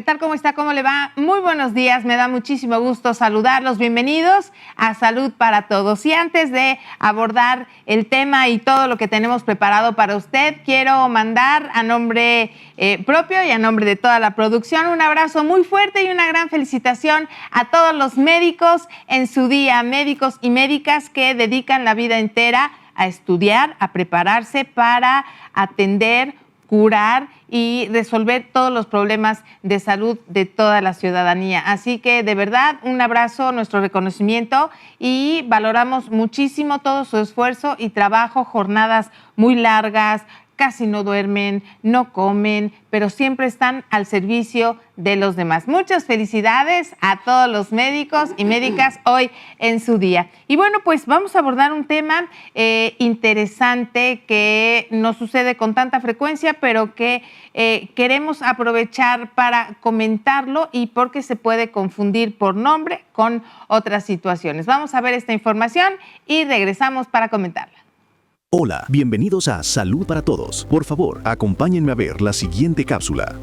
tal? ¿Cómo está? ¿Cómo le va? Muy buenos días, me da muchísimo gusto saludarlos. Bienvenidos a Salud para Todos. Y antes de abordar el tema y todo lo que tenemos preparado para usted, quiero mandar a nombre propio y a nombre de toda la producción un abrazo muy fuerte y una gran felicitación a todos los médicos en su día, médicos y médicas que dedican la vida entera a estudiar, a prepararse para atender, curar y resolver todos los problemas de salud de toda la ciudadanía. Así que de verdad un abrazo, nuestro reconocimiento, y valoramos muchísimo todo su esfuerzo y trabajo, jornadas muy largas, casi no duermen, no comen, pero siempre están al servicio de los demás. Muchas felicidades a todos los médicos y médicas hoy en su día. Y bueno, pues vamos a abordar un tema interesante que no sucede con tanta frecuencia, pero que queremos aprovechar para comentarlo y porque se puede confundir por nombre con otras situaciones. Vamos a ver esta información y regresamos para comentarla. Hola, bienvenidos a Salud para Todos. Por favor, acompáñenme a ver la siguiente cápsula.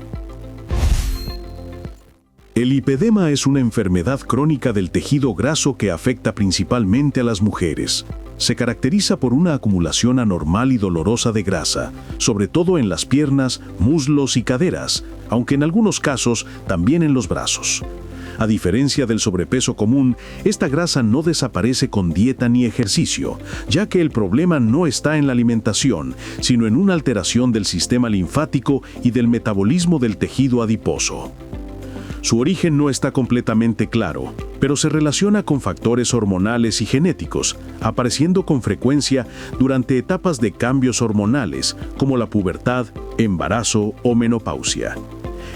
El lipedema es una enfermedad crónica del tejido graso que afecta principalmente a las mujeres. Se caracteriza por una acumulación anormal y dolorosa de grasa, sobre todo en las piernas, muslos y caderas, aunque en algunos casos también en los brazos. A diferencia del sobrepeso común, esta grasa no desaparece con dieta ni ejercicio, ya que el problema no está en la alimentación, sino en una alteración del sistema linfático y del metabolismo del tejido adiposo. Su origen no está completamente claro, pero se relaciona con factores hormonales y genéticos, apareciendo con frecuencia durante etapas de cambios hormonales, como la pubertad, embarazo o menopausia.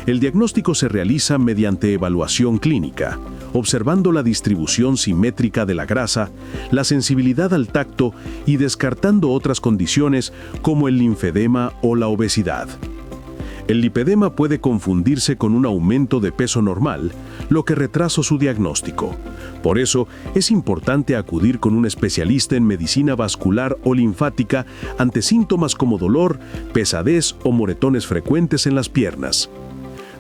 El diagnóstico se realiza mediante evaluación clínica, observando la distribución simétrica de la grasa, la sensibilidad al tacto y descartando otras condiciones como el linfedema o la obesidad. El lipedema puede confundirse con un aumento de peso normal, lo que retrasa su diagnóstico. Por eso, es importante acudir con un especialista en medicina vascular o linfática ante síntomas como dolor, pesadez o moretones frecuentes en las piernas.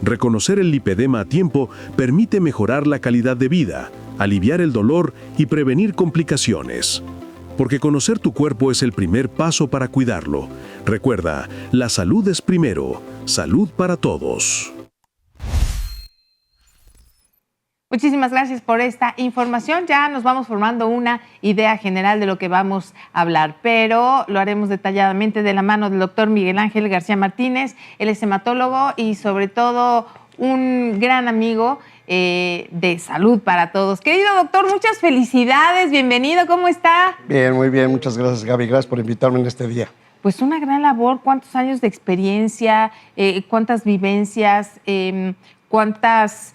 Reconocer el lipedema a tiempo permite mejorar la calidad de vida, aliviar el dolor y prevenir complicaciones. Porque conocer tu cuerpo es el primer paso para cuidarlo. Recuerda, la salud es primero. Salud para todos. Muchísimas gracias por esta información. Ya nos vamos formando una idea general de lo que vamos a hablar, pero lo haremos detalladamente de la mano del doctor Miguel Ángel García Martínez. Él es hematólogo y sobre todo un gran amigo de Salud para Todos. Querido doctor, muchas felicidades, bienvenido, ¿cómo está? Bien, muy bien, muchas gracias, Gaby, gracias por invitarme en este día. Pues una gran labor, ¿cuántos años de experiencia, cuántas vivencias, cuántas,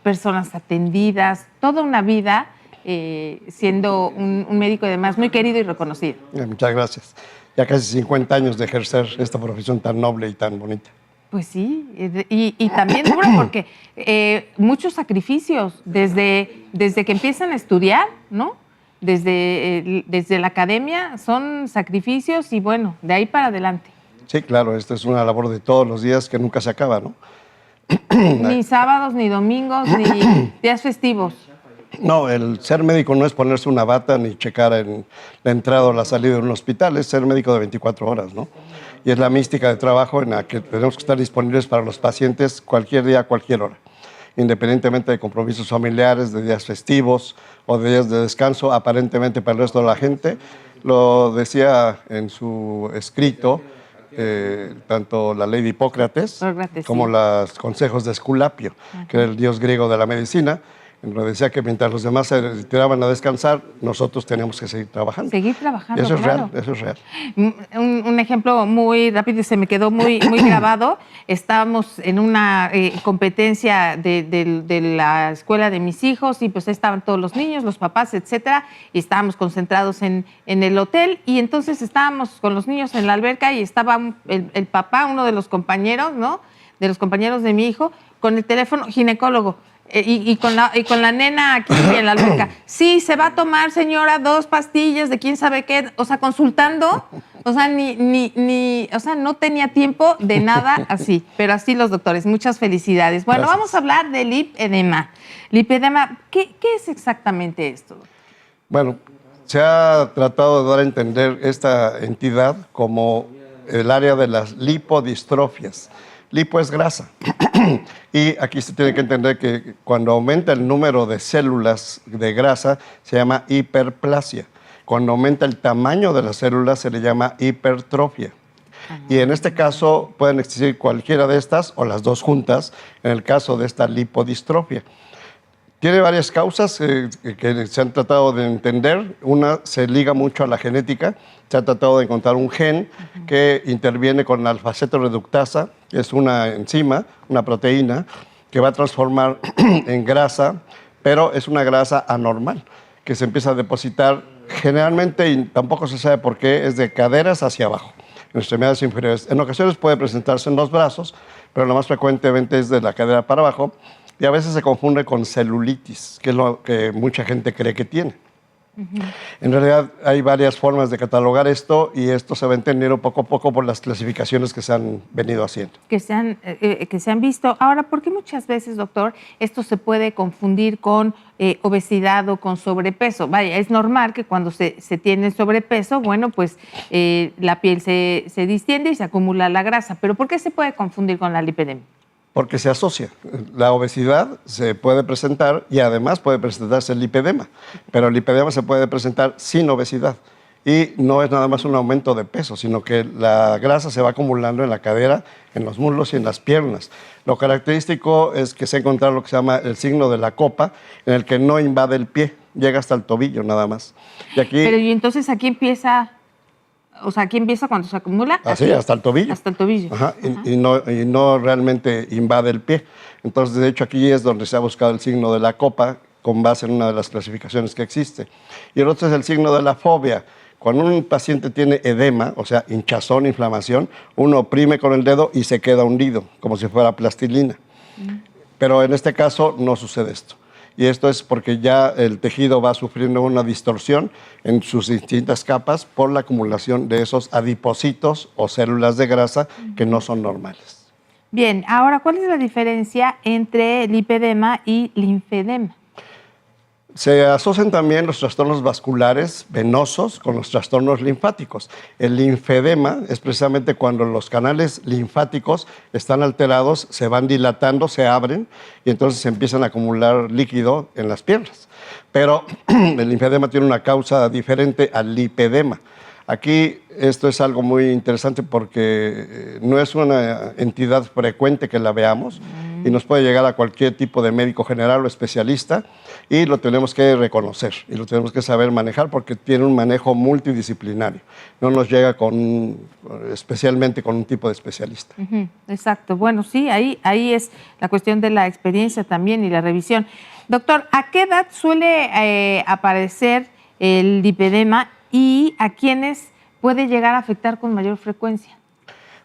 personas atendidas, toda una vida siendo un médico además muy querido y reconocido? Muchas gracias. Ya casi 50 años de ejercer esta profesión tan noble y tan bonita. Pues sí, y también duro porque muchos sacrificios desde que empiezan a estudiar, ¿no? Desde la academia son sacrificios y bueno, de ahí para adelante. Sí, claro, esta es una labor de todos los días que nunca se acaba, ¿no? Ni sábados, ni domingos, ni días festivos. No, el ser médico no es ponerse una bata ni checar en la entrada o la salida de un hospital, es ser médico de 24 horas, ¿no? Y es la mística de trabajo en la que tenemos que estar disponibles para los pacientes cualquier día, cualquier hora, independientemente de compromisos familiares, de días festivos o de días de descanso, aparentemente para el resto de la gente. Lo decía en su escrito, tanto la ley de Hipócrates como los consejos de Esculapio, que era el dios griego de la medicina. Nos decía que mientras los demás se retiraban a descansar, nosotros teníamos que seguir trabajando. Seguir trabajando, y eso claro. Es real, eso es real. Un ejemplo muy rápido y se me quedó muy grabado. Estábamos en una competencia de la escuela de mis hijos y pues estaban todos los niños, los papás, etcétera, y estábamos concentrados en el hotel y entonces estábamos con los niños en la alberca y estaba el papá, uno de los compañeros, ¿no? De los compañeros de mi hijo, con el teléfono, ginecólogo. Y con la nena aquí en la alberca. Sí, se va a tomar, señora, 2 pastillas de quién sabe qué. O sea, consultando O sea, o sea, no tenía tiempo de nada así, pero así los doctores. Muchas felicidades. Bueno, Gracias. vamos a hablar del lipedema. Lipedema, ¿qué es exactamente esto? Bueno, se ha tratado de dar a entender esta entidad como el área de las lipodistrofias. Lipo es grasa. Y aquí se tiene que entender que cuando aumenta el número de células de grasa, se llama hiperplasia. Cuando aumenta el tamaño de las células, se le llama hipertrofia. Y en este caso pueden existir cualquiera de estas o las dos juntas, en el caso de esta lipodistrofia. Tiene varias causas que se han tratado de entender. Una se liga mucho a la genética. Se ha tratado de encontrar un gen que interviene con la alfa-cetoreductasa, que es una enzima, una proteína, que va a transformar en grasa, pero es una grasa anormal, que se empieza a depositar generalmente, y tampoco se sabe por qué, es de caderas hacia abajo, en extremidades inferiores. En ocasiones puede presentarse en los brazos, pero lo más frecuentemente es de la cadera para abajo. Y a veces se confunde con celulitis, que es lo que mucha gente cree que tiene. En realidad hay varias formas de catalogar esto y esto se va entendiendo poco a poco por las clasificaciones que se han venido haciendo. Que se han visto. Ahora, ¿por qué muchas veces, doctor, esto se puede confundir con obesidad o con sobrepeso? Vaya, es normal que cuando se tiene sobrepeso, bueno, pues la piel se distiende y se acumula la grasa. ¿Pero por qué se puede confundir con la lipedemia? Porque se asocia. La obesidad se puede presentar y además puede presentarse el lipedema, pero el lipedema se puede presentar sin obesidad y no es nada más un aumento de peso, sino que la grasa se va acumulando en la cadera, en los muslos y en las piernas. Lo característico es que se ha encontrado lo que se llama el signo de la copa, en el que no invade el pie, llega hasta el tobillo nada más. Y aquí, Pero y entonces aquí empieza... O sea, aquí empieza cuando se acumula. así, aquí, hasta el tobillo. Hasta el tobillo. Ajá, y no realmente invade el pie. Entonces, de hecho, aquí es donde se ha buscado el signo de la copa con base en una de las clasificaciones que existe. Y el otro es el signo de la fobia. Cuando un paciente tiene edema, o sea, hinchazón, inflamación, uno oprime con el dedo y se queda hundido, como si fuera plastilina. Pero en este caso no sucede esto. Y esto es porque ya el tejido va sufriendo una distorsión en sus distintas capas por la acumulación de esos adipocitos o células de grasa que no son normales. Bien, ahora, ¿cuál es la diferencia entre lipedema y linfedema? Se asocian también los trastornos vasculares venosos con los trastornos linfáticos. El linfedema es precisamente cuando los canales linfáticos están alterados, se van dilatando, se abren y entonces se empiezan a acumular líquido en las piernas. Pero el linfedema tiene una causa diferente al lipedema. Aquí esto es algo muy interesante porque no es una entidad frecuente que la veamos y nos puede llegar a cualquier tipo de médico general o especialista y lo tenemos que reconocer y lo tenemos que saber manejar porque tiene un manejo multidisciplinario. No nos llega especialmente con un tipo de especialista. Exacto. Bueno, sí, ahí es la cuestión de la experiencia también y la revisión. Doctor, ¿a qué edad suele aparecer el lipedema y a quiénes puede llegar a afectar con mayor frecuencia?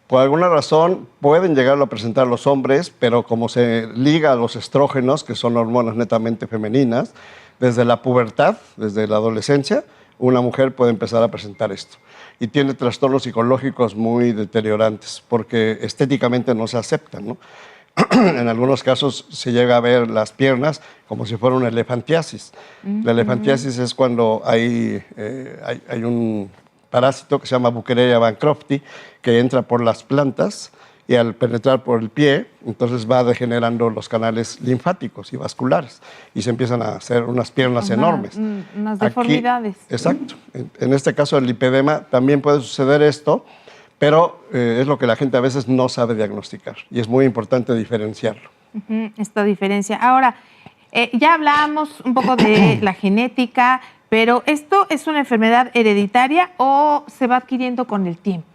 Por alguna razón pueden llegarlo a presentar los hombres, pero como se liga a los estrógenos, que son hormonas netamente femeninas, desde la pubertad, desde la adolescencia, una mujer puede empezar a presentar esto. Y tiene trastornos psicológicos muy deteriorantes, porque estéticamente no se aceptan, ¿no? En algunos casos se llega a ver las piernas como si fuera una elefantiasis. La elefantiasis es cuando hay un parásito que se llama Buchereria bancrofti que entra por las plantas y al penetrar por el pie, entonces va degenerando los canales linfáticos y vasculares y se empiezan a hacer unas piernas enormes. Unas deformidades. Exacto. En este caso del lipedema también puede suceder esto, pero es lo que la gente a veces no sabe diagnosticar y es muy importante diferenciarlo. Esta diferencia. Ahora, ya hablábamos un poco de la genética, pero ¿esto es una enfermedad hereditaria o se va adquiriendo con el tiempo?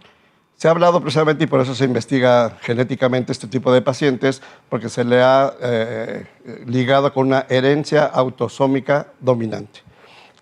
Se ha hablado precisamente y por eso se investiga genéticamente este tipo de pacientes, porque se le ha ligado con una herencia autosómica dominante,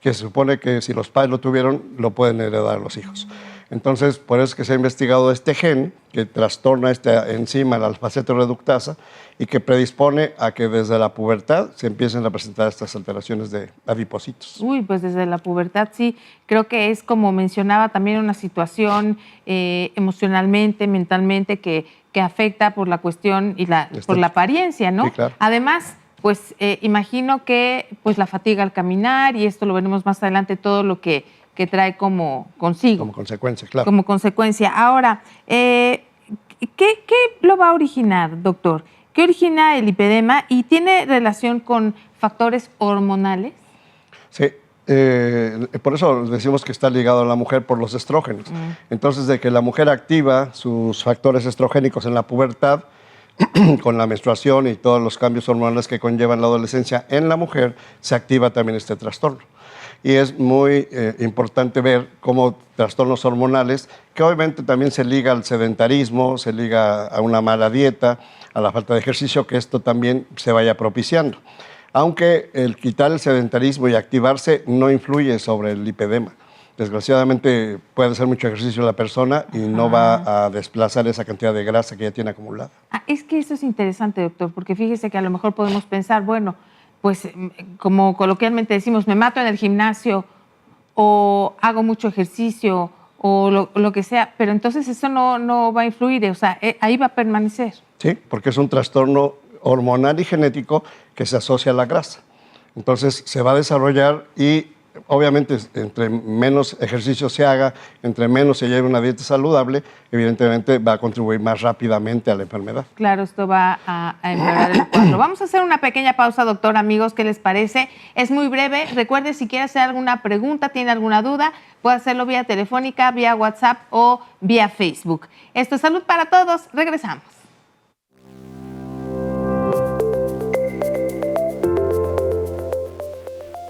que se supone que si los padres lo tuvieron, lo pueden heredar los hijos. Entonces, por eso es que se ha investigado este gen que trastorna esta enzima, la alfa-cetoreductasa, y que predispone a que desde la pubertad se empiecen a presentar estas alteraciones de adipocitos. Uy, pues desde la pubertad sí, creo que es como mencionaba también una situación emocionalmente, mentalmente que afecta por la cuestión y por la apariencia, ¿no? Sí, claro. Además, pues imagino que pues la fatiga al caminar, y esto lo veremos más adelante, todo lo que trae como consigo. Como consecuencia, claro. Como consecuencia. Ahora, ¿qué lo va a originar, doctor? ¿Qué origina el lipedema y tiene relación con factores hormonales? Sí, por eso decimos que está ligado a la mujer por los estrógenos. Entonces, de que la mujer activa sus factores estrogénicos en la pubertad, con la menstruación y todos los cambios hormonales que conllevan la adolescencia en la mujer, se activa también este trastorno. Y es muy importante ver cómo trastornos hormonales, que obviamente también se liga al sedentarismo, se liga a una mala dieta, a la falta de ejercicio, que esto también se vaya propiciando. Aunque el quitar el sedentarismo y activarse no influye sobre el lipedema. Desgraciadamente puede hacer mucho ejercicio la persona y no va a desplazar esa cantidad de grasa que ya tiene acumulada. Es que eso es interesante, doctor, porque fíjese que a lo mejor podemos pensar, bueno, pues como coloquialmente decimos, me mato en el gimnasio o hago mucho ejercicio o lo que sea, pero entonces eso no va a influir, o sea, ahí va a permanecer. Sí, porque es un trastorno hormonal y genético que se asocia a la grasa. Entonces se va a desarrollar y obviamente entre menos ejercicio se haga, entre menos se lleve una dieta saludable, evidentemente va a contribuir más rápidamente a la enfermedad. Claro, esto va a empeorar el cuadro. Vamos a hacer una pequeña pausa, doctor, amigos, ¿qué les parece? Es muy breve. Recuerde, si quiere hacer alguna pregunta, tiene alguna duda, puede hacerlo vía telefónica, vía WhatsApp o vía Facebook. Esto es Salud para Todos. Regresamos.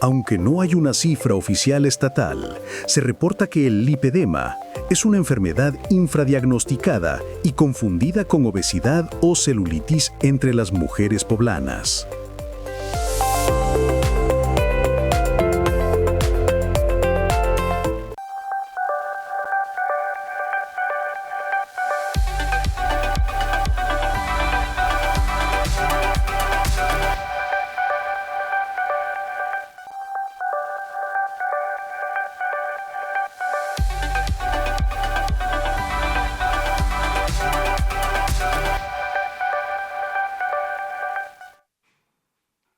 Aunque no hay una cifra oficial estatal, se reporta que el lipedema es una enfermedad infradiagnosticada y confundida con obesidad o celulitis entre las mujeres poblanas.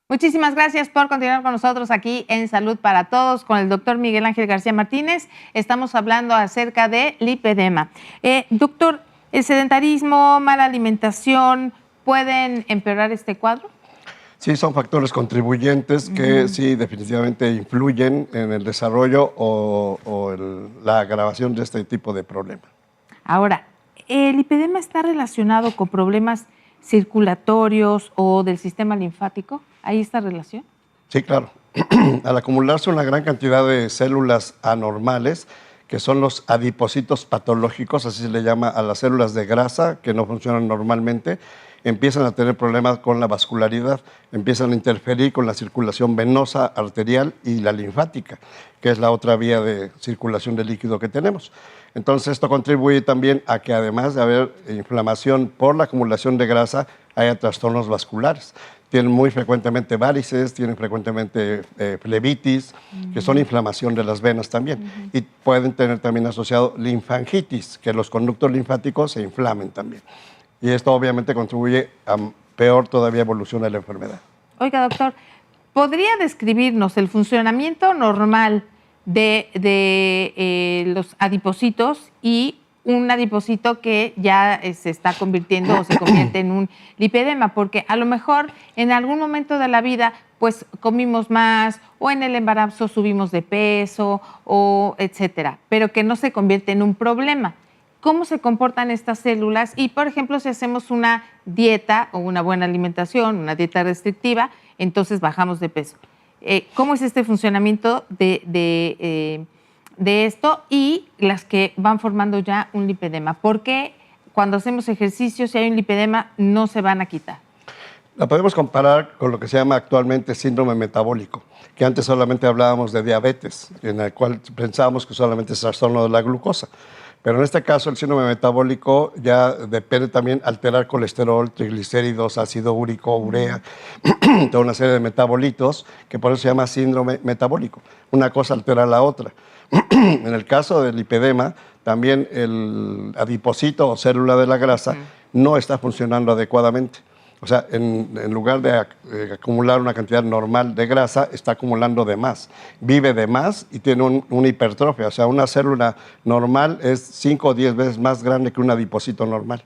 Muchísimas gracias por continuar con nosotros aquí en Salud para Todos con el doctor Miguel Ángel García Martínez. Estamos hablando acerca de lipedema. Doctor, ¿el sedentarismo, mala alimentación pueden empeorar este cuadro? Sí, son factores contribuyentes que sí definitivamente influyen en el desarrollo o la agravación de este tipo de problema. Ahora, ¿el lipedema está relacionado con problemas circulatorios o del sistema linfático? ¿Hay esta relación? Sí, claro. Al acumularse una gran cantidad de células anormales, que son los adipocitos patológicos, así se le llama a las células de grasa que no funcionan normalmente, empiezan a tener problemas con la vascularidad, empiezan a interferir con la circulación venosa, arterial y la linfática, que es la otra vía de circulación de líquido que tenemos. Entonces esto contribuye también a que además de haber inflamación por la acumulación de grasa, haya trastornos vasculares. Tienen muy frecuentemente varices, tienen frecuentemente flebitis, que son inflamación de las venas también. Y pueden tener también asociado linfangitis, que los conductos linfáticos se inflamen también. Y esto obviamente contribuye a peor todavía evolución de la enfermedad. Oiga, doctor, ¿podría describirnos el funcionamiento normal de los adipocitos y un adipocito que ya se está convirtiendo o se convierte en un lipedema? Porque a lo mejor en algún momento de la vida pues comimos más o en el embarazo subimos de peso o etcétera, pero que no se convierte en un problema. ¿Cómo se comportan estas células? Y, por ejemplo, si hacemos una dieta o una buena alimentación, una dieta restrictiva, entonces bajamos de peso. ¿Cómo es este funcionamiento de esto y las que van formando ya un lipedema? ¿Por qué cuando hacemos ejercicio, si hay un lipedema, no se van a quitar? La podemos comparar con lo que se llama actualmente síndrome metabólico, que antes solamente hablábamos de diabetes, en el cual pensábamos que solamente es trastorno de la glucosa. Pero en este caso, el síndrome metabólico ya depende también alterar colesterol, triglicéridos, ácido úrico, urea, toda una serie de metabolitos, que por eso se llama síndrome metabólico. Una cosa altera a la otra. En el caso del lipedema, también el adipocito o célula de la grasa no está funcionando adecuadamente. O sea, en lugar de acumular una cantidad normal de grasa, está acumulando de más. Vive de más y tiene una hipertrofia. O sea, una célula normal es 5 o 10 veces más grande que un adipocito normal.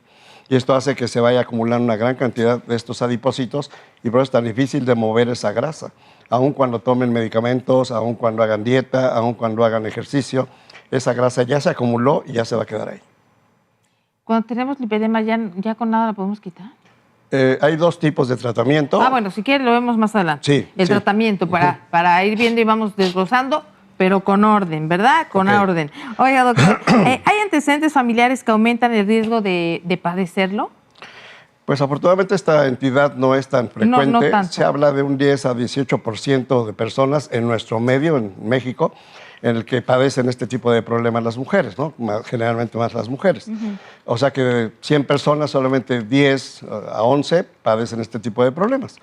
Y esto hace que se vaya acumulando una gran cantidad de estos adipocitos y por eso es tan difícil de mover esa grasa. Aun cuando tomen medicamentos, aun cuando hagan dieta, aun cuando hagan ejercicio, esa grasa ya se acumuló y ya se va a quedar ahí. Cuando tenemos lipedema, ¿ya con nada la podemos quitar? Hay 2 tipos de tratamiento. Bueno, si quiere lo vemos más adelante. Sí. El tratamiento para ir viendo y vamos desglosando, pero con orden, ¿verdad? Con orden. Oiga, doctor, ¿hay antecedentes familiares que aumentan el riesgo de padecerlo? Pues afortunadamente esta entidad no es tan frecuente. No tanto. Se habla de un 10 a 18% de personas en nuestro medio, en México, en el que padecen este tipo de problemas las mujeres, ¿no? Generalmente más las mujeres. O sea que de 100 personas, solamente 10 a 11 padecen este tipo de problemas.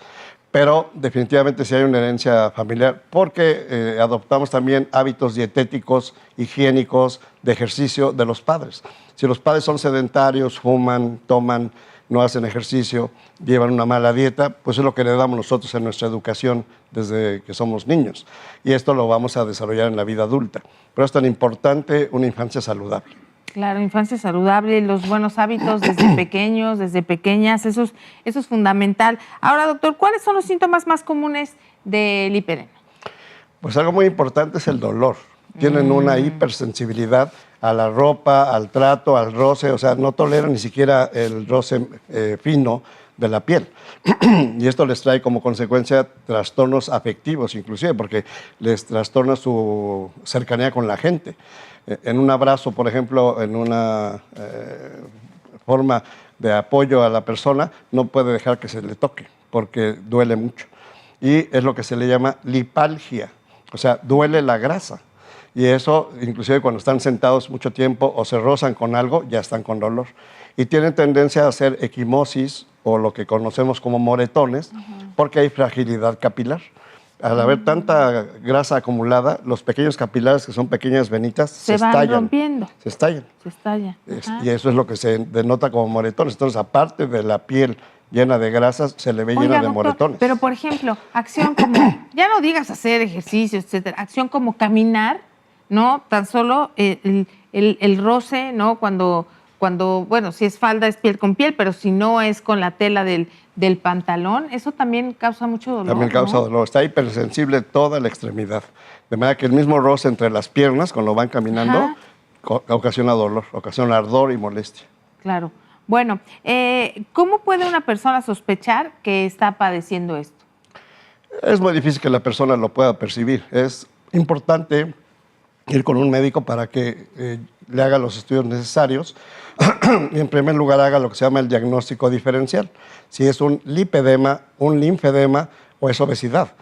Pero definitivamente sí hay una herencia familiar porque adoptamos también hábitos dietéticos, higiénicos, de ejercicio de los padres. Si los padres son sedentarios, fuman, toman, no hacen ejercicio, llevan una mala dieta, pues es lo que le damos nosotros en nuestra educación desde que somos niños. Y esto lo vamos a desarrollar en la vida adulta. Pero es tan importante una infancia saludable. Claro, infancia saludable, los buenos hábitos desde pequeños, desde pequeñas, eso es fundamental. Ahora, doctor, ¿cuáles son los síntomas más comunes del lipedema? Pues algo muy importante es el dolor. Tienen una hipersensibilidad a la ropa, al trato, al roce, o sea, no toleran ni siquiera el roce fino de la piel. Y esto les trae como consecuencia trastornos afectivos inclusive, porque les trastorna su cercanía con la gente. En un abrazo, por ejemplo, en una forma de apoyo a la persona, no puede dejar que se le toque, porque duele mucho. Y es lo que se le llama lipalgia, o sea, duele la grasa. Y eso, inclusive cuando están sentados mucho tiempo o se rozan con algo, ya están con dolor. Y tienen tendencia a hacer equimosis o lo que conocemos como moretones, porque hay fragilidad capilar. Al haber tanta grasa acumulada, los pequeños capilares, que son pequeñas venitas, se van estallan. rompiendo. Se estallan. Se estallan. Y eso es lo que se denota como moretones. Entonces, aparte de la piel llena de grasas, se le ve llena de doctor, moretones. Pero, por ejemplo, acción como, ya no digas hacer ejercicio, etcétera, acción como caminar, ¿no? Tan solo el roce, ¿no? Cuando, bueno, si es falda es piel con piel, pero si no es con la tela del pantalón, eso también causa mucho dolor. También causa dolor. Está hipersensible toda la extremidad. De manera que el mismo roce entre las piernas, cuando van caminando, ocasiona dolor, ocasiona ardor y molestia. Claro. Bueno, ¿cómo puede una persona sospechar que está padeciendo esto? Es muy difícil que la persona lo pueda percibir. Es importante ir con un médico para que le haga los estudios necesarios y en primer lugar haga lo que se llama el diagnóstico diferencial. Si es un lipedema, un linfedema o es obesidad.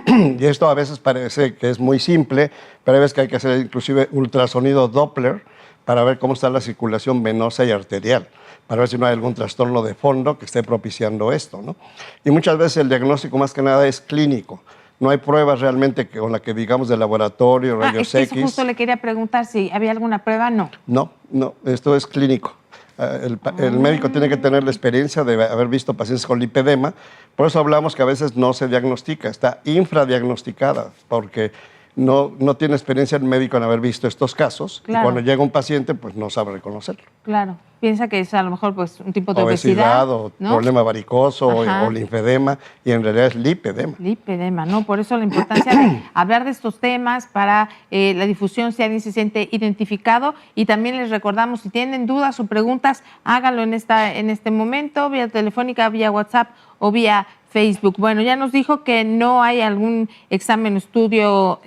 Y esto a veces parece que es muy simple, pero hay veces que hay que hacer inclusive ultrasonido Doppler para ver cómo está la circulación venosa y arterial, para ver si no hay algún trastorno de fondo que esté propiciando esto, ¿no? Y muchas veces el diagnóstico más que nada es clínico. No hay pruebas realmente con la que digamos de laboratorio, rayos X. X. Justo le quería preguntar si había alguna prueba, no. No, esto es clínico. El médico tiene que tener la experiencia de haber visto pacientes con lipedema. Por eso hablamos que a veces no se diagnostica, está infradiagnosticada, porque no tiene experiencia el médico en haber visto estos casos. Claro. Y cuando llega un paciente, pues no sabe reconocerlo. Claro. Piensa que es a lo mejor pues un tipo de obesidad o ¿no? problema varicoso o linfedema, y en realidad es lipedema. Lipedema, ¿no? Por eso la importancia de hablar de estos temas para la difusión, si alguien se siente identificado. Y también les recordamos, si tienen dudas o preguntas, háganlo en este momento, vía telefónica, vía WhatsApp o vía Facebook. Bueno, ya nos dijo que no hay algún examen o estudio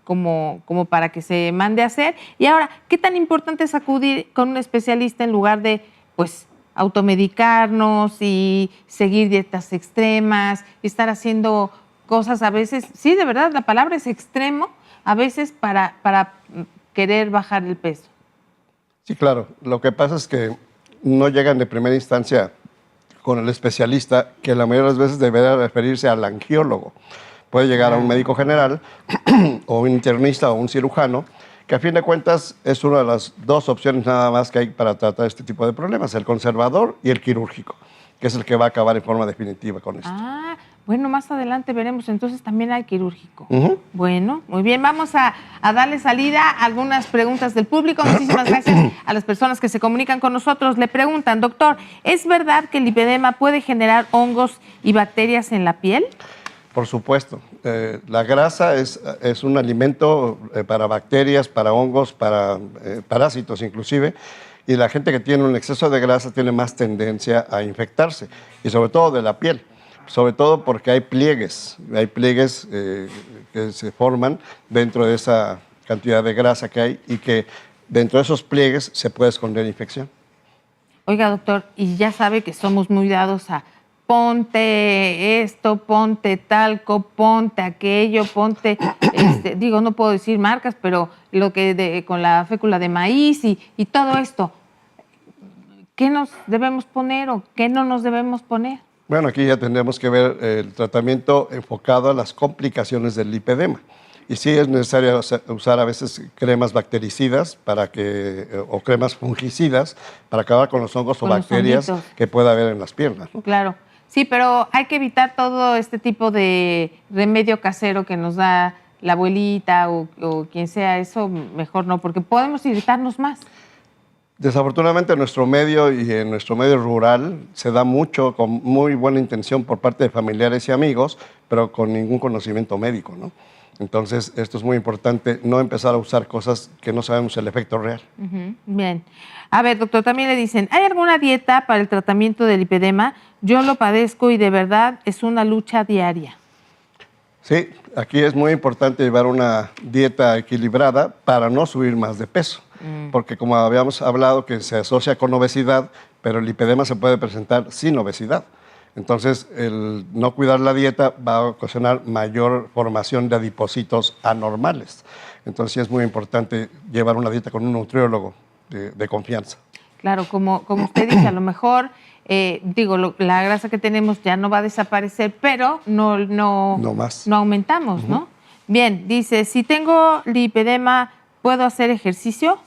como para que se mande a hacer. Y ahora, ¿qué tan importante es acudir con un especialista en lugar de, pues, automedicarnos y seguir dietas extremas, y estar haciendo cosas a veces, sí, de verdad, la palabra es extremo, a veces para querer bajar el peso? Sí, claro. Lo que pasa es que no llegan de primera instancia con el especialista, que la mayoría de las veces debería referirse al angiólogo. Puede llegar a un médico general o un internista o un cirujano, que a fin de cuentas es una de las dos opciones nada más que hay para tratar este tipo de problemas, el conservador y el quirúrgico, que es el que va a acabar en forma definitiva con esto. Ah, bueno, más adelante veremos, entonces también hay quirúrgico. Ujú. Bueno, muy bien, vamos a darle salida a algunas preguntas del público. Muchísimas gracias a las personas que se comunican con nosotros. Le preguntan, doctor, ¿es verdad que el lipedema puede generar hongos y bacterias en la piel? Por supuesto. La grasa es un alimento para bacterias, para hongos, para parásitos inclusive, y la gente que tiene un exceso de grasa tiene más tendencia a infectarse, y sobre todo de la piel, sobre todo porque hay pliegues que se forman dentro de esa cantidad de grasa que hay y que dentro de esos pliegues se puede esconder infección. Oiga, doctor, y ya sabe que somos muy dados a ponte esto, ponte talco, ponte aquello, ponte, digo, no puedo decir marcas, pero lo que con la fécula de maíz y todo esto. ¿Qué nos debemos poner o qué no nos debemos poner? Bueno, aquí ya tendremos que ver el tratamiento enfocado a las complicaciones del lipedema. Y sí es necesario usar a veces cremas bactericidas o cremas fungicidas para acabar con los hongos o bacterias que pueda haber en las piernas, ¿no? Claro, sí, pero hay que evitar todo este tipo de remedio casero que nos da la abuelita o quien sea, eso mejor no, porque podemos irritarnos más. Desafortunadamente en nuestro medio y en nuestro medio rural se da mucho con muy buena intención por parte de familiares y amigos, pero con ningún conocimiento médico, ¿no? Entonces, esto es muy importante, no empezar a usar cosas que no sabemos el efecto real. Bien. A ver, doctor, también le dicen, ¿hay alguna dieta para el tratamiento del lipedema? Yo lo padezco y de verdad es una lucha diaria. Sí, aquí es muy importante llevar una dieta equilibrada para no subir más de peso, porque como habíamos hablado que se asocia con obesidad, pero el lipedema se puede presentar sin obesidad. Entonces, el no cuidar la dieta va a ocasionar mayor formación de adipocitos anormales. Entonces, sí es muy importante llevar una dieta con un nutriólogo de confianza. Claro, como usted dice, a lo mejor, la grasa que tenemos ya no va a desaparecer, pero no aumentamos, ¿no? Bien, dice, si tengo lipedema, ¿puedo hacer ejercicio?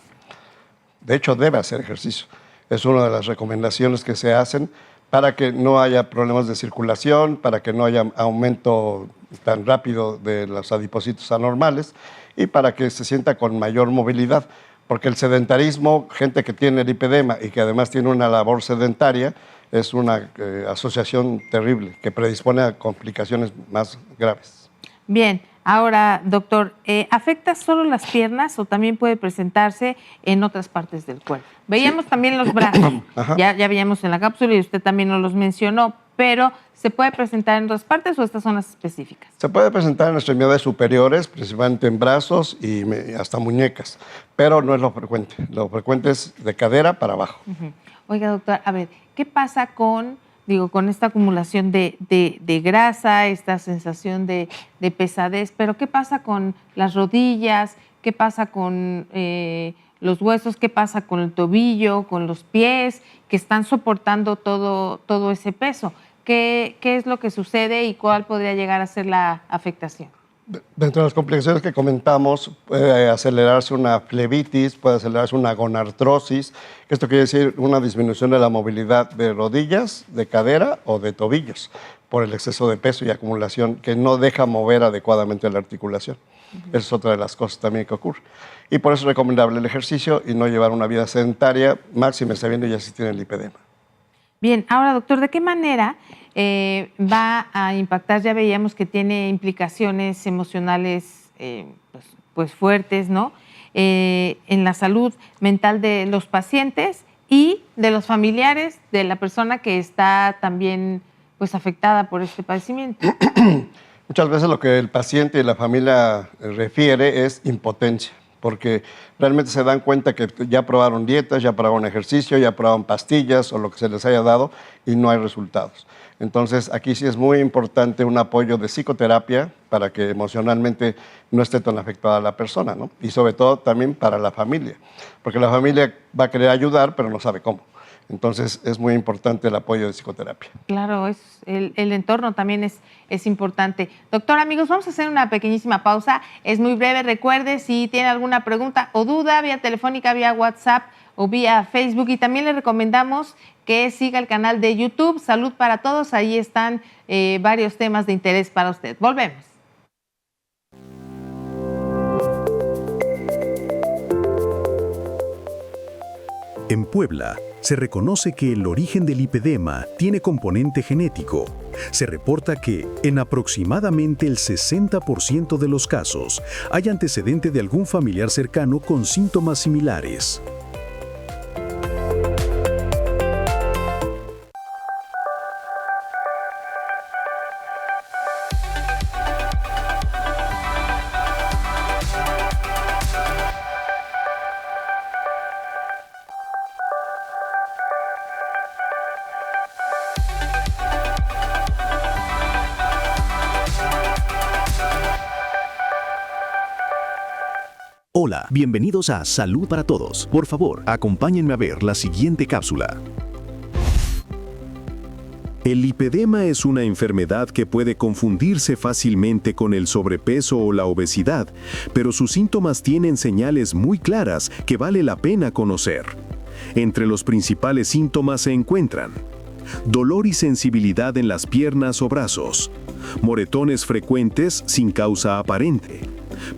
De hecho, debe hacer ejercicio. Es una de las recomendaciones que se hacen para que no haya problemas de circulación, para que no haya aumento tan rápido de los adipocitos anormales y para que se sienta con mayor movilidad. Porque el sedentarismo, gente que tiene lipedema y que además tiene una labor sedentaria, es una asociación terrible que predispone a complicaciones más graves. Bien, ahora, doctor, ¿afecta solo las piernas o también puede presentarse en otras partes del cuerpo? Veíamos también los brazos, ya veíamos en la cápsula y usted también nos los mencionó, pero ¿se puede presentar en otras partes o estas son las específicas? Se puede presentar en extremidades superiores, principalmente en brazos y hasta muñecas, pero no es lo frecuente. Lo frecuente es de cadera para abajo. Oiga, doctor, a ver, ¿qué pasa con esta acumulación de grasa, esta sensación de pesadez, pero qué pasa con las rodillas, qué pasa con los huesos, qué pasa con el tobillo, con los pies, que están soportando todo ese peso? ¿Qué es lo que sucede y cuál podría llegar a ser la afectación? Dentro de las complicaciones que comentamos, puede acelerarse una flebitis, puede acelerarse una gonartrosis. Esto quiere decir una disminución de la movilidad de rodillas, de cadera o de tobillos por el exceso de peso y acumulación que no deja mover adecuadamente la articulación. Esa es otra de las cosas también que ocurre. Y por eso es recomendable el ejercicio y no llevar una vida sedentaria, máxime sabiendo ya si tiene lipedema. Bien, ahora doctor, ¿de qué manera va a impactar? Ya veíamos que tiene implicaciones emocionales pues fuertes, ¿no? En la salud mental de los pacientes y de los familiares de la persona que está también pues afectada por este padecimiento. Muchas veces lo que el paciente y la familia refiere es impotencia. porque realmente se dan cuenta que ya probaron dietas, ya probaron ejercicio, ya probaron pastillas o lo que se les haya dado y no hay resultados. Entonces, aquí sí es muy importante un apoyo de psicoterapia para que emocionalmente no esté tan afectada la persona, ¿no? Y sobre todo también para la familia, porque la familia va a querer ayudar, pero no sabe cómo. Entonces, es muy importante el apoyo de psicoterapia. Claro, el entorno también es importante. Doctor, amigos, vamos a hacer una pequeñísima pausa. Es muy breve. Recuerde, si tiene alguna pregunta o duda, vía telefónica, vía WhatsApp o vía Facebook. Y también le recomendamos que siga el canal de YouTube Salud para Todos. Ahí están varios temas de interés para usted. Volvemos. En Puebla, se reconoce que el origen del lipedema tiene componente genético. Se reporta que, en aproximadamente el 60% de los casos, hay antecedente de algún familiar cercano con síntomas similares. Hola, bienvenidos a Salud para Todos. Por favor, acompáñenme a ver la siguiente cápsula. El lipedema es una enfermedad que puede confundirse fácilmente con el sobrepeso o la obesidad, pero sus síntomas tienen señales muy claras que vale la pena conocer. Entre los principales síntomas se encuentran dolor y sensibilidad en las piernas o brazos, moretones frecuentes sin causa aparente,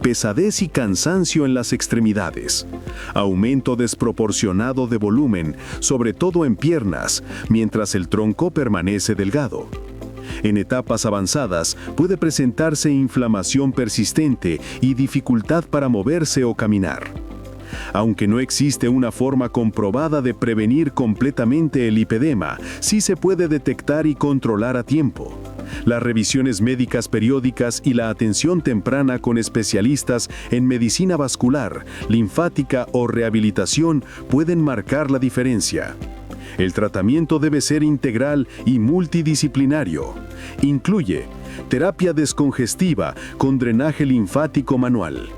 pesadez y cansancio en las extremidades, aumento desproporcionado de volumen, sobre todo en piernas, mientras el tronco permanece delgado. En etapas avanzadas puede presentarse inflamación persistente y dificultad para moverse o caminar. Aunque no existe una forma comprobada de prevenir completamente el lipedema, sí se puede detectar y controlar a tiempo. Las revisiones médicas periódicas y la atención temprana con especialistas en medicina vascular, linfática o rehabilitación pueden marcar la diferencia. El tratamiento debe ser integral y multidisciplinario. Incluye terapia descongestiva con drenaje linfático manual,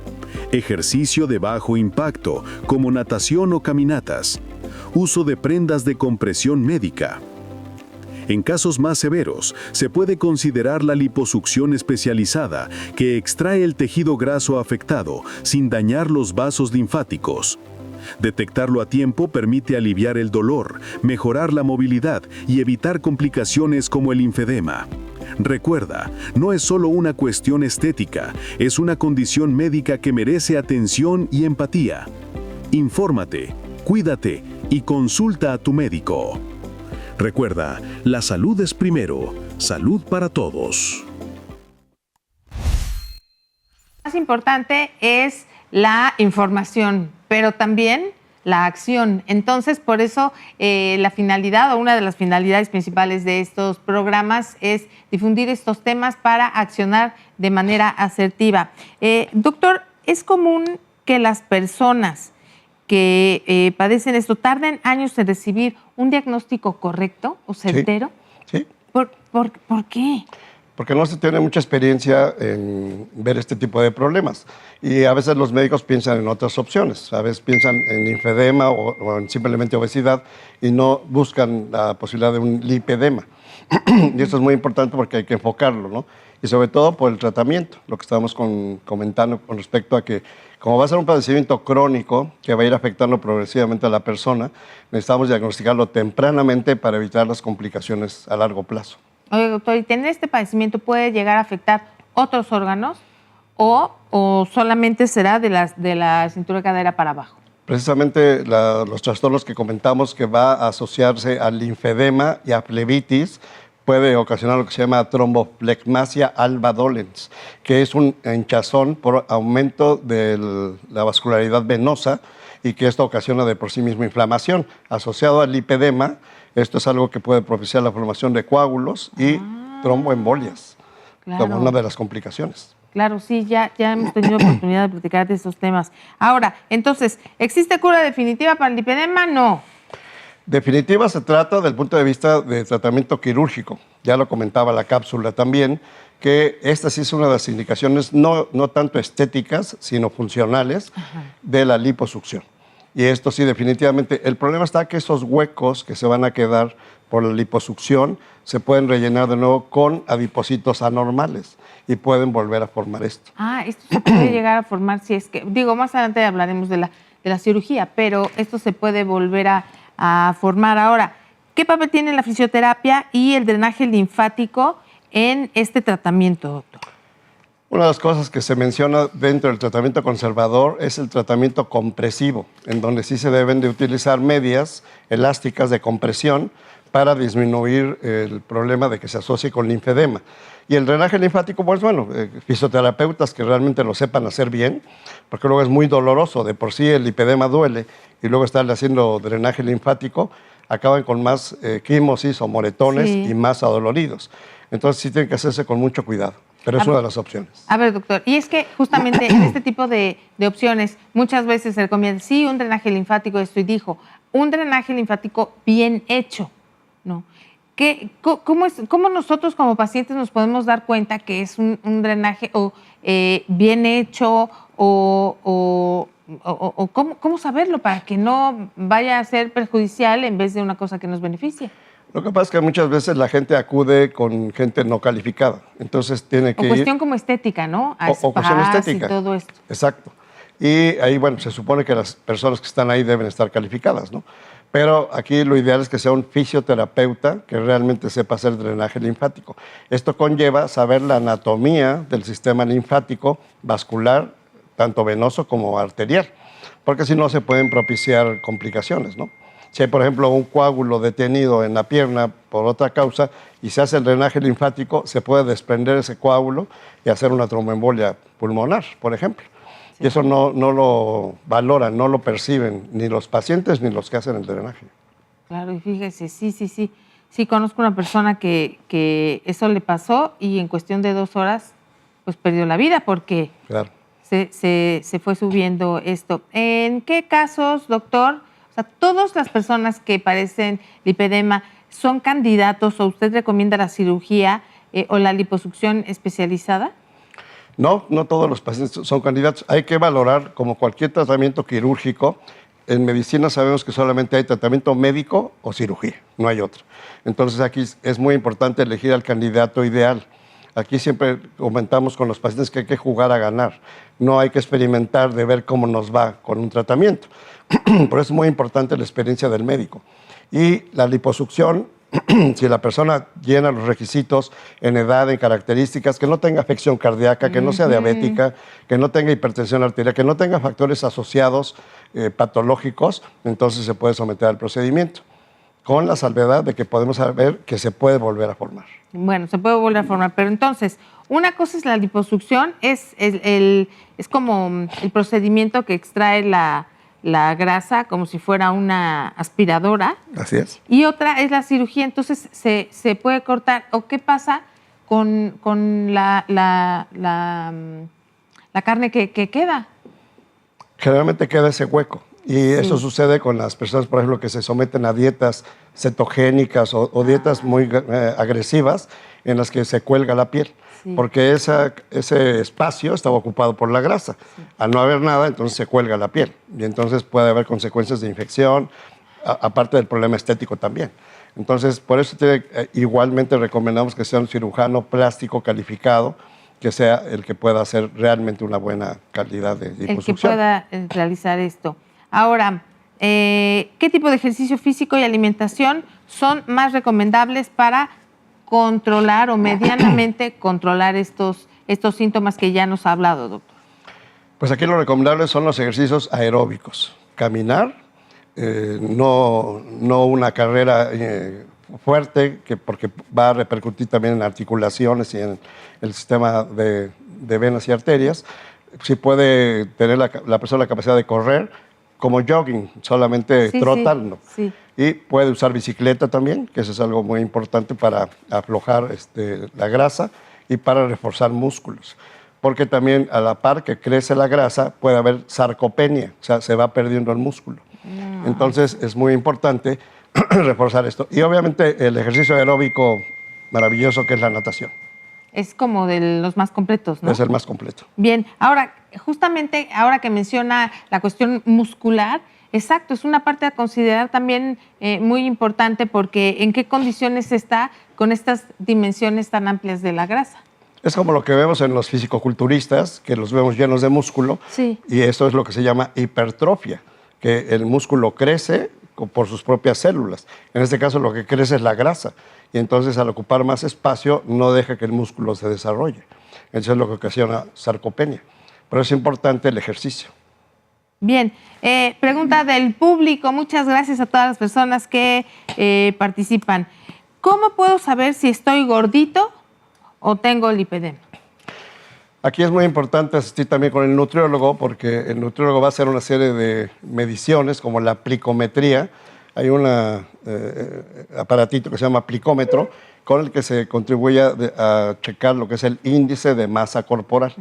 ejercicio de bajo impacto como natación o caminatas, uso de prendas de compresión médica. En casos más severos, se puede considerar la liposucción especializada, que extrae el tejido graso afectado sin dañar los vasos linfáticos. Detectarlo a tiempo permite aliviar el dolor, mejorar la movilidad y evitar complicaciones como el linfedema. Recuerda, no es solo una cuestión estética, es una condición médica que merece atención y empatía. Infórmate, cuídate y consulta a tu médico. Recuerda, la salud es primero, salud para todos. Lo más importante es la información, pero también la acción. Entonces, por eso la finalidad o una de las finalidades principales de estos programas es difundir estos temas para accionar de manera asertiva. Doctor, ¿es común que las personas que padecen esto tarden años en recibir un diagnóstico correcto o certero? Sí. ¿Por qué? Porque no se tiene mucha experiencia en ver este tipo de problemas. Y a veces los médicos piensan en otras opciones. A veces piensan en linfedema o en simplemente obesidad y no buscan la posibilidad de un lipedema. Y esto es muy importante porque hay que enfocarlo, ¿no? Y sobre todo por el tratamiento, lo que estábamos comentando con respecto a que como va a ser un padecimiento crónico que va a ir afectando progresivamente a la persona, necesitamos diagnosticarlo tempranamente para evitar las complicaciones a largo plazo. Oye, doctor, ¿y tener este padecimiento puede llegar a afectar otros órganos o solamente será de la cintura cadera para abajo? Precisamente los trastornos que comentamos que va a asociarse al linfedema y a flebitis puede ocasionar lo que se llama tromboflegmasia alba dolens, que es un hinchazón por aumento de la vascularidad venosa y que esto ocasiona de por sí mismo inflamación. Asociado al lipedema, esto es algo que puede propiciar la formación de coágulos y tromboembolias, como una de las complicaciones. Claro, sí, ya hemos tenido oportunidad de platicar de esos temas. Ahora, entonces, ¿existe cura definitiva para el lipedema? No. Definitiva se trata desde el punto de vista de tratamiento quirúrgico. Ya lo comentaba la cápsula también, que esta sí es una de las indicaciones no tanto estéticas, sino funcionales de la liposucción. Y esto sí, definitivamente. El problema está que esos huecos que se van a quedar por la liposucción se pueden rellenar de nuevo con adipocitos anormales y pueden volver a formar esto. Esto se puede llegar a formar si es que, más adelante hablaremos de la cirugía, pero esto se puede volver a formar. Ahora, ¿qué papel tiene la fisioterapia y el drenaje linfático en este tratamiento, doctor? Una de las cosas que se menciona dentro del tratamiento conservador es el tratamiento compresivo, en donde sí se deben de utilizar medias elásticas de compresión para disminuir el problema de que se asocie con linfedema. Y el drenaje linfático, pues bueno, fisioterapeutas que realmente lo sepan hacer bien, porque luego es muy doloroso, de por sí el lipedema duele, y luego estarle haciendo drenaje linfático, acaban con más quimosis o moretones y más adoloridos. Entonces sí tiene que hacerse con mucho cuidado, pero es una de las opciones. A ver, doctor, y es que justamente en este tipo de opciones muchas veces se recomienda, sí, un drenaje linfático, esto, y dijo, un drenaje linfático bien hecho, ¿no? ¿Cómo nosotros como pacientes nos podemos dar cuenta que es un drenaje bien hecho o cómo saberlo para que no vaya a ser perjudicial en vez de una cosa que nos beneficie? Lo que pasa es que muchas veces la gente acude con gente no calificada, entonces tiene que cuestión como estética, ¿no? O cuestión estética. Y todo esto. Exacto. Y ahí, bueno, se supone que las personas que están ahí deben estar calificadas, ¿no? Pero aquí lo ideal es que sea un fisioterapeuta que realmente sepa hacer drenaje linfático. Esto conlleva saber la anatomía del sistema linfático vascular, tanto venoso como arterial, porque si no se pueden propiciar complicaciones, ¿no? Si hay, por ejemplo, un coágulo detenido en la pierna por otra causa y se hace el drenaje linfático, se puede desprender ese coágulo y hacer una tromboembolia pulmonar, por ejemplo. Y eso no lo valoran, no lo perciben ni los pacientes ni los que hacen el drenaje. Claro, y fíjese, sí. Sí, conozco una persona que eso le pasó y en cuestión de 2 horas pues perdió la vida porque se fue subiendo esto. ¿En qué casos, doctor? O sea, ¿todas las personas que padecen lipedema son candidatos o usted recomienda la cirugía o la liposucción especializada? No todos los pacientes son candidatos. Hay que valorar, como cualquier tratamiento quirúrgico, en medicina sabemos que solamente hay tratamiento médico o cirugía, no hay otro. Entonces aquí es muy importante elegir al candidato ideal. Aquí siempre comentamos con los pacientes que hay que jugar a ganar. No hay que experimentar de ver cómo nos va con un tratamiento. Por eso es muy importante la experiencia del médico. Y la liposucción, si la persona llena los requisitos en edad, en características, que no tenga afección cardíaca, que no sea diabética, que no tenga hipertensión arterial, que no tenga factores asociados patológicos, entonces se puede someter al procedimiento, con la salvedad de que podemos saber que se puede volver a formar. Bueno, se puede volver a formar, pero entonces, una cosa es la liposucción, es como el procedimiento que extrae la grasa como si fuera una aspiradora. Así es. Y otra es la cirugía, entonces se puede cortar. ¿O qué pasa con la carne que queda? Generalmente queda ese hueco. Y eso sucede con las personas, por ejemplo, que se someten a dietas cetogénicas o dietas muy agresivas en las que se cuelga la piel. Porque ese espacio estaba ocupado por la grasa. Al no haber nada, entonces se cuelga la piel. Y entonces puede haber consecuencias de infección, aparte del problema estético también. Entonces, por eso igualmente recomendamos que sea un cirujano plástico calificado, que sea el que pueda hacer realmente una buena calidad de liposucción. El que pueda realizar esto. Ahora, ¿qué tipo de ejercicio físico y alimentación son más recomendables para controlar o medianamente controlar estos síntomas que ya nos ha hablado, doctor? Pues aquí lo recomendable son los ejercicios aeróbicos. Caminar, no una carrera fuerte, porque va a repercutir también en articulaciones y en el sistema de venas y arterias. Si puede tener la persona la capacidad de correr, como jogging, solamente trotando. Sí. Y puede usar bicicleta también, que eso es algo muy importante para aflojar la grasa y para reforzar músculos. porque también a la par que crece la grasa puede haber sarcopenia, o sea, se va perdiendo el músculo. Entonces es muy importante reforzar esto. Y obviamente el ejercicio aeróbico maravilloso que es la natación. Es como de los más completos, ¿no? Es el más completo. Bien, ahora, justamente ahora que menciona la cuestión muscular, exacto, es una parte a considerar también muy importante porque en qué condiciones está con estas dimensiones tan amplias de la grasa. Es como lo que vemos en los fisicoculturistas, que los vemos llenos de músculo, Sí. y eso es lo que se llama hipertrofia, que el músculo crece por sus propias células. En este caso lo que crece es la grasa, y entonces al ocupar más espacio no deja que el músculo se desarrolle. Eso es lo que ocasiona sarcopenia. Pero es importante el ejercicio. Bien, pregunta del público. Muchas gracias a todas las personas que participan. ¿Cómo puedo saber si estoy gordito o tengo lipedema? Aquí es muy importante asistir también con el nutriólogo, porque el nutriólogo va a hacer una serie de mediciones como la plicometría. Hay un aparatito que se llama plicómetro, con el que se contribuye a checar lo que es el índice de masa corporal.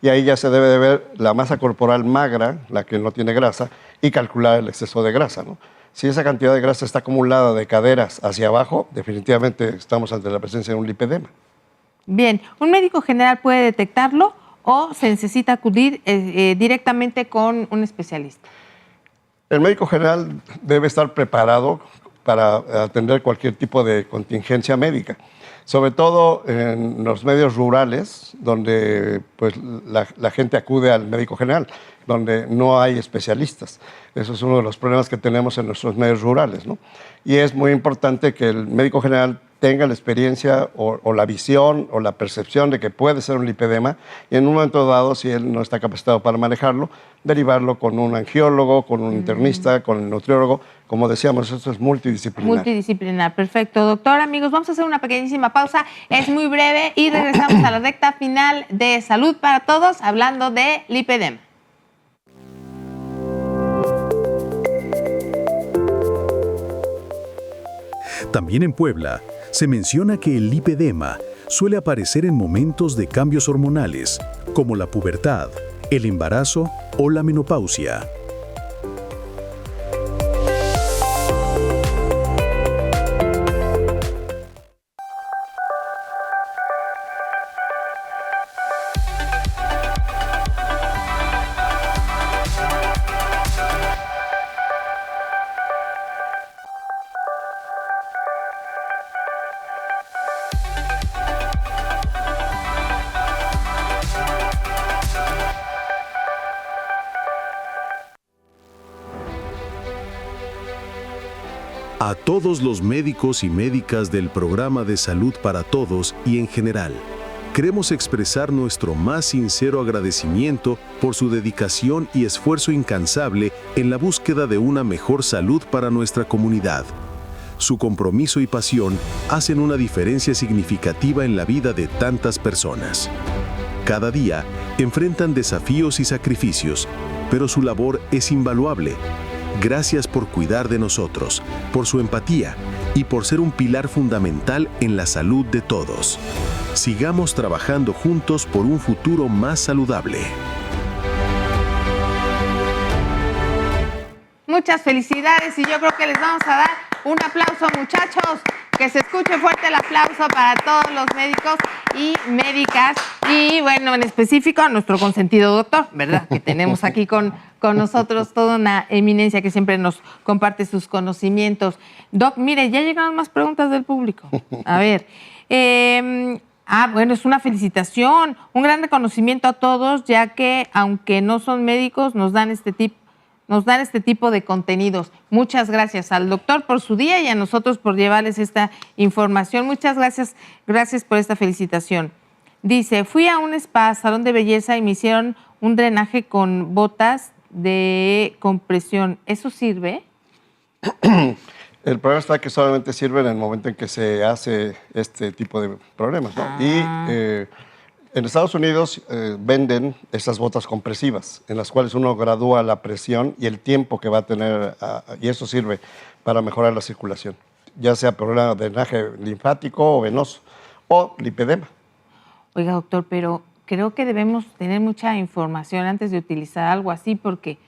Y ahí ya se debe de ver la masa corporal magra, la que no tiene grasa, y calcular el exceso de grasa, ¿no? Si esa cantidad de grasa está acumulada de caderas hacia abajo, definitivamente estamos ante la presencia de un lipedema. Bien, ¿un médico general puede detectarlo o se necesita acudir directamente con un especialista? El médico general debe estar preparado para atender cualquier tipo de contingencia médica, sobre todo en los medios rurales, donde pues, la gente acude al médico general, donde no hay especialistas. Eso es uno de los problemas que tenemos en nuestros medios rurales, ¿no? Y es muy importante que el médico general tenga la experiencia o la visión o la percepción de que puede ser un lipedema, y en un momento dado, si él no está capacitado para manejarlo, derivarlo con un angiólogo, con un internista, con el nutriólogo. Como decíamos, esto es multidisciplinar. Multidisciplinar, perfecto. Doctor, amigos, vamos a hacer una pequeñísima pausa, es muy breve y regresamos a la recta final de Salud para Todos, hablando de lipedema. También en Puebla, se menciona que el lipedema suele aparecer en momentos de cambios hormonales, como la pubertad, el embarazo o la menopausia. A todos los médicos y médicas del programa de Salud para Todos y en general, queremos expresar nuestro más sincero agradecimiento por su dedicación y esfuerzo incansable en la búsqueda de una mejor salud para nuestra comunidad. Su compromiso y pasión hacen una diferencia significativa en la vida de tantas personas. Cada día enfrentan desafíos y sacrificios, pero su labor es invaluable. Gracias por cuidar de nosotros, por su empatía y por ser un pilar fundamental en la salud de todos. Sigamos trabajando juntos por un futuro más saludable. Muchas felicidades y yo creo que les vamos a dar un aplauso, muchachos. Que se escuche fuerte el aplauso para todos los médicos y médicas y, bueno, en específico a nuestro consentido doctor, ¿verdad? Que tenemos aquí con nosotros toda una eminencia que siempre nos comparte sus conocimientos. Doc, mire, ya llegaron más preguntas del público. A ver, bueno, es una felicitación, un gran reconocimiento a todos, ya que aunque no son médicos, nos dan este tipo de contenidos. Muchas gracias al doctor por su día y a nosotros por llevarles esta información. Muchas gracias por esta felicitación. Dice, fui a un spa, salón de belleza, y me hicieron un drenaje con botas de compresión. ¿Eso sirve? El problema está que solamente sirve en el momento en que se hace este tipo de problemas, ¿no? Y en Estados Unidos venden esas botas compresivas, en las cuales uno gradúa la presión y el tiempo que va a tener, y eso sirve para mejorar la circulación, ya sea problema de drenaje linfático o venoso, o lipedema. Oiga, doctor, pero creo que debemos tener mucha información antes de utilizar algo así, porque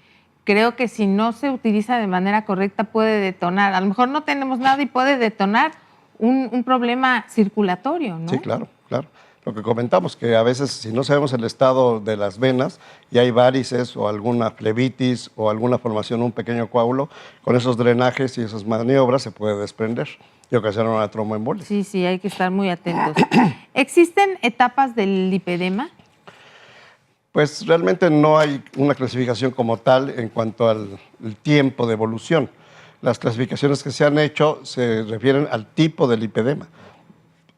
creo que si no se utiliza de manera correcta puede detonar. A lo mejor no tenemos nada y puede detonar un problema circulatorio, ¿no? Sí, claro, claro. Lo que comentamos, que a veces si no sabemos el estado de las venas y hay varices o alguna flebitis o alguna formación, un pequeño coágulo, con esos drenajes y esas maniobras se puede desprender y ocasionar una tromboembolia. Sí, sí, hay que estar muy atentos. ¿Existen etapas del lipedema? Pues realmente no hay una clasificación como tal en cuanto al tiempo de evolución. Las clasificaciones que se han hecho se refieren al tipo de lipedema.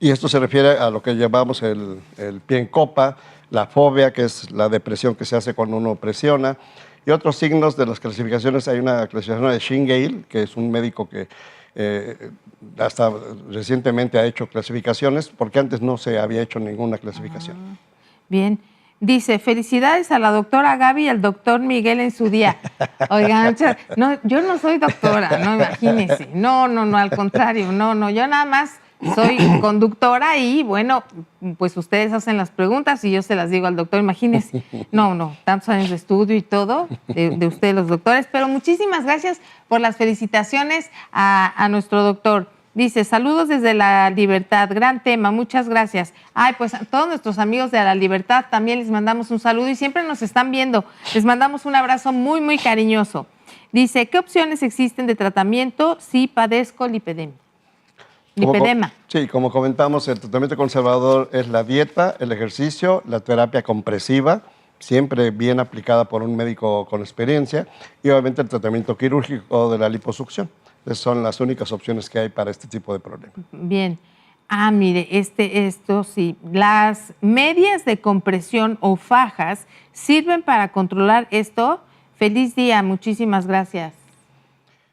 Y esto se refiere a lo que llamamos el pie en copa, la fobia, que es la depresión que se hace cuando uno presiona, y otros signos de las clasificaciones. Hay una clasificación de Shingale, que es un médico que hasta recientemente ha hecho clasificaciones, porque antes no se había hecho ninguna clasificación. Bien. Dice, felicidades a la doctora Gaby y al doctor Miguel en su día. Oigan, no, yo no soy doctora, no, imagínense. No, al contrario, no, yo nada más soy conductora y bueno, pues ustedes hacen las preguntas y yo se las digo al doctor, imagínense. No, tantos años de estudio y todo de ustedes los doctores, pero muchísimas gracias por las felicitaciones a nuestro doctor. Dice, saludos desde La Libertad, gran tema, muchas gracias. Ay, pues a todos nuestros amigos de La Libertad también les mandamos un saludo y siempre nos están viendo. Les mandamos un abrazo muy, muy cariñoso. Dice, ¿qué opciones existen de tratamiento si padezco lipedema? Sí, como comentamos, el tratamiento conservador es la dieta, el ejercicio, la terapia compresiva, siempre bien aplicada por un médico con experiencia, y obviamente el tratamiento quirúrgico de la liposucción. Esas son las únicas opciones que hay para este tipo de problemas. Bien. Mire, esto sí. Las medias de compresión o fajas sirven para controlar esto. Feliz día, muchísimas gracias.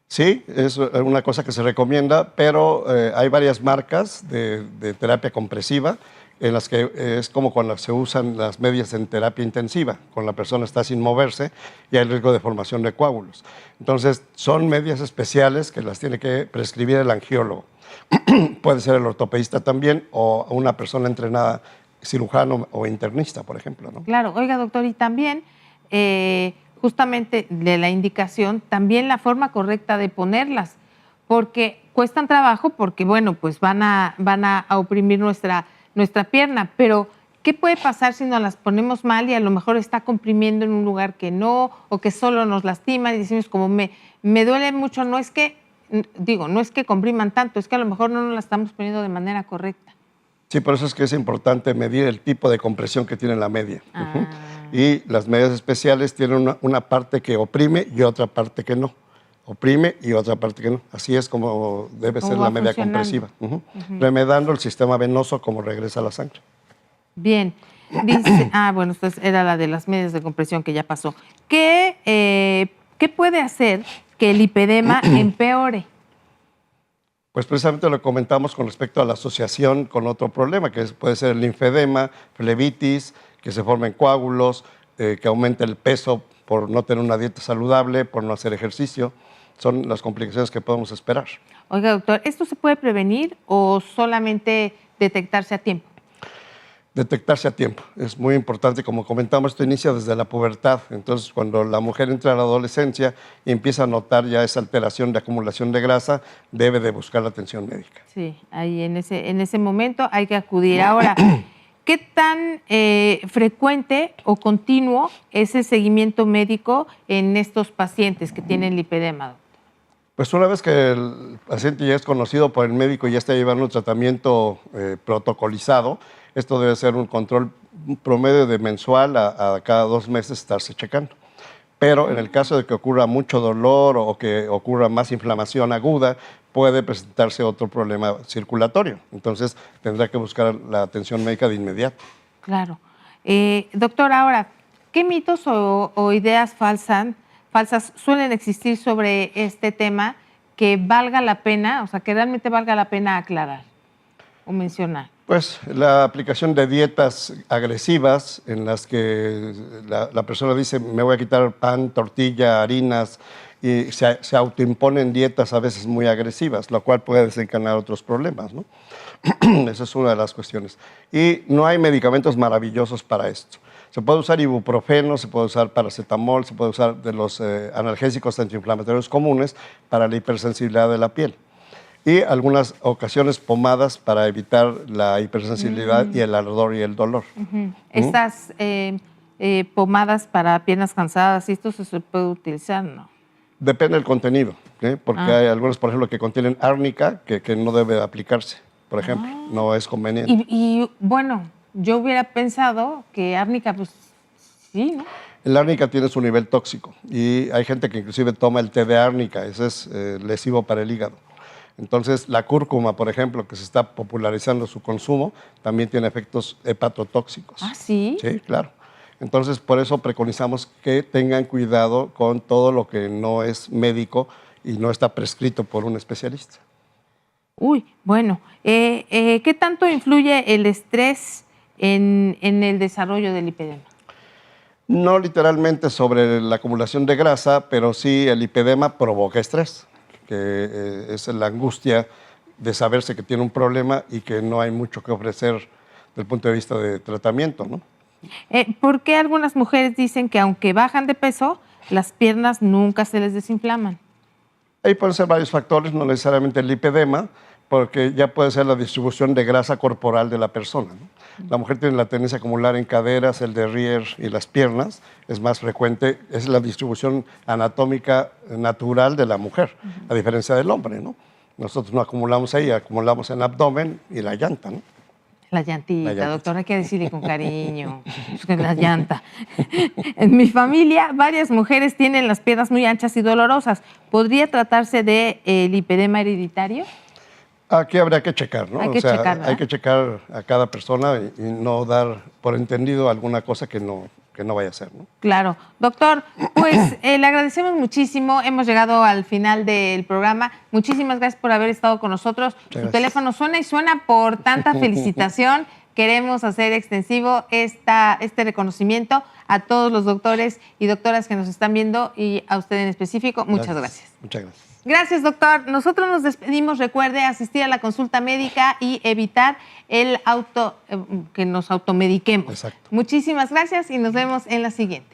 Sí, es una cosa que se recomienda, pero hay varias marcas de terapia compresiva en las que es como cuando se usan las medias en terapia intensiva, cuando la persona está sin moverse y hay riesgo de formación de coágulos. Entonces, son medias especiales que las tiene que prescribir el angiólogo. Puede ser el ortopedista también o una persona entrenada, cirujano o internista, por ejemplo, ¿no? Claro. Oiga, doctor, y también, justamente de la indicación, también la forma correcta de ponerlas, porque cuestan trabajo, porque, bueno, pues van a oprimir nuestra pierna, pero ¿qué puede pasar si nos las ponemos mal y a lo mejor está comprimiendo en un lugar que no, o que solo nos lastima y decimos como me duele mucho? No es que compriman tanto, es que a lo mejor no nos la estamos poniendo de manera correcta. Sí, por eso es que es importante medir el tipo de compresión que tiene la media. Y las medias especiales tienen una parte que oprime y otra parte que no. Oprime y otra parte que no. Así es como debe ser la media compresiva. Remedando el sistema venoso como regresa la sangre. Bien. Dice, bueno, esta era la de las medias de compresión que ya pasó. ¿Qué puede hacer que el lipedema empeore? Pues precisamente lo comentamos con respecto a la asociación con otro problema, que puede ser el linfedema, flebitis, que se formen coágulos, que aumente el peso por no tener una dieta saludable, por no hacer ejercicio. Son las complicaciones que podemos esperar. Oiga, doctor, ¿esto se puede prevenir o solamente detectarse a tiempo? Detectarse a tiempo. Es muy importante. Como comentamos, esto inicia desde la pubertad. Entonces, cuando la mujer entra a la adolescencia y empieza a notar ya esa alteración de acumulación de grasa, debe de buscar la atención médica. Sí, ahí en ese momento hay que acudir. Ahora, ¿qué tan frecuente o continuo es el seguimiento médico en estos pacientes que tienen lipedema, doctor? Pues una vez que el paciente ya es conocido por el médico y ya está llevando un tratamiento protocolizado, esto debe ser un control promedio de mensual a cada 2 meses estarse checando. Pero en el caso de que ocurra mucho dolor o que ocurra más inflamación aguda, puede presentarse otro problema circulatorio. Entonces tendrá que buscar la atención médica de inmediato. Claro. Doctor, ahora, ¿qué mitos o ideas falsas suelen existir sobre este tema que valga la pena, o sea, que realmente valga la pena aclarar o mencionar? Pues la aplicación de dietas agresivas en las que la persona dice me voy a quitar pan, tortilla, harinas y se autoimponen dietas a veces muy agresivas, lo cual puede desencadenar otros problemas, ¿no? Esa es una de las cuestiones. Y no hay medicamentos maravillosos para esto. Se puede usar ibuprofeno, se puede usar paracetamol, se puede usar de los analgésicos antiinflamatorios comunes para la hipersensibilidad de la piel. Y algunas ocasiones pomadas para evitar la hipersensibilidad y el ardor y el dolor. Estas pomadas para piernas cansadas, ¿esto se puede utilizar, no? Depende del contenido, porque hay algunos, por ejemplo, que contienen árnica que no debe aplicarse, por ejemplo. No es conveniente. Y bueno, yo hubiera pensado que árnica, pues sí, ¿no? El árnica tiene su nivel tóxico y hay gente que inclusive toma el té de árnica, ese es lesivo para el hígado. Entonces, la cúrcuma, por ejemplo, que se está popularizando su consumo, también tiene efectos hepatotóxicos. ¿Ah, sí? Sí, claro. Entonces, por eso preconizamos que tengan cuidado con todo lo que no es médico y no está prescrito por un especialista. Uy, bueno, ¿qué tanto influye el estrés en el desarrollo del lipedema? No literalmente sobre la acumulación de grasa, pero sí el lipedema provoca estrés, que es la angustia de saberse que tiene un problema y que no hay mucho que ofrecer desde el punto de vista de tratamiento, ¿no? ¿Por qué algunas mujeres dicen que aunque bajan de peso, las piernas nunca se les desinflaman? Ahí pueden ser varios factores, no necesariamente el lipedema, porque ya puede ser la distribución de grasa corporal de la persona, ¿no? La mujer tiene la tendencia a acumular en caderas, el derrier y las piernas, es más frecuente, es la distribución anatómica natural de la mujer, a diferencia del hombre, ¿no? Nosotros no acumulamos ahí, acumulamos en el abdomen y la llanta, ¿no? La llantita, doctor, hay que decirle con cariño, la llanta. En mi familia, varias mujeres tienen las piernas muy anchas y dolorosas. ¿Podría tratarse de lipedema hereditario? Aquí habría que checar, ¿no? Hay que checar, ¿verdad? hay que checar a cada persona y no dar por entendido alguna cosa que no vaya a ser, ¿no? Claro. Doctor, pues le agradecemos muchísimo. Hemos llegado al final del programa. Muchísimas gracias por haber estado con nosotros. Su teléfono suena y suena por tanta felicitación. Queremos hacer extensivo este reconocimiento a todos los doctores y doctoras que nos están viendo y a usted en específico. Muchas gracias. Muchas gracias. Gracias, doctor. Nosotros nos despedimos. Recuerde asistir a la consulta médica y evitar que nos automediquemos. Exacto. Muchísimas gracias y nos vemos en la siguiente.